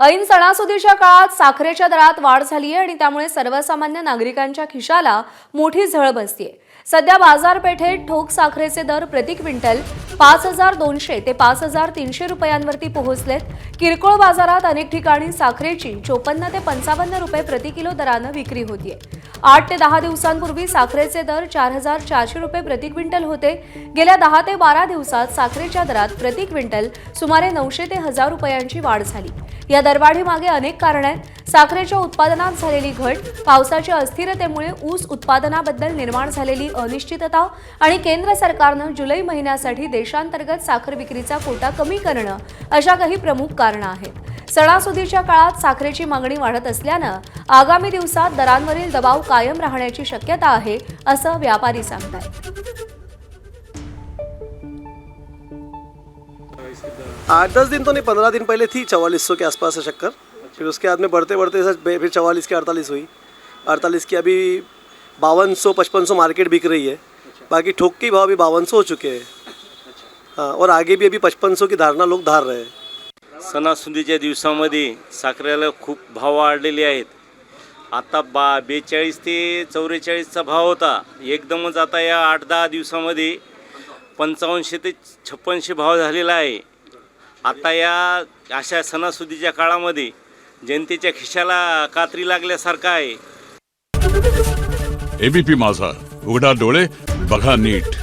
ऐन सणासुदीच्या काळात साखरेच्या दरात वाढ झाली आहे आणि त्यामुळे सर्वसामान्य नागरिकांच्या खिशाला मोठी झळ बसतीये। सध्या बाजारपेठेत ठोक साखरेचे दर प्रति क्विंटल 5200 ते 5300 रुपयांवरती पोहोचलेत। किरकोळ बाजारात अनेक ठिकाणी साखरेची 54 ते 55 रुपये प्रति किलो दराने विक्री होतीये। 8 ते 10 दिवसांपूर्वी साखरेचे दर 4400 रुपये प्रति क्विंटल होते। गेल्या 10 ते 12 दिवसात साखरेच्या दरात प्रति क्विंटल सुमारे 900 ते 1000 रुपयांची वाढ झाली। या दरवाढीमागे अनेक कारणे आहेत। साखरेच्या उत्पादनात झालेली घट, पावसाच्या अस्थिरतेमुळे ऊस उत्पादनाबद्दल निर्माण झालेली अनिश्चितता आणि केंद्र सरकारने जुलै महिन्यासाठी देशांतर्गत साखर विक्रीचा कोटा कमी करणं अशा काही प्रमुख कारणे आहेत। सणासुदीच्या काळात साखरेची मागणी वाढत असल्याने आगामी दिवसात दरांवरील दबाव कायम राहण्याची शक्यता आहे, असं व्यापारी सांगतात। 8-10 दिन तो नहीं, 15 दिन पहले थी 4400 के आसपास है शक्कर। फिर उसके बाद में बढ़ते बढ़ते फिर 44 की 48 हुई। 48 की अभी 5200-5500 मार्केट बिक रही है। बाकी ठोक के भाव भी 5200 हो चुके हैं। हाँ, और आगे भी अभी 5500 की धारणा लोग धार रहे हैं। सणासुदीच्या दिवसामध्ये साखरेला खूप भाव वाढलेले आहेत। आता 42 ते 44चा भाव होता, एकदमच आता या 8-10 दिवसामध्ये 5500 ते 5600 भाव झालेला आहे। आता या अशा सणासुदीच्या काळामध्ये जनतेच्या खिशाला कात्री लागल्यासारखं आहे। एबीपी माझा, उघडा डोळे बघा नीट।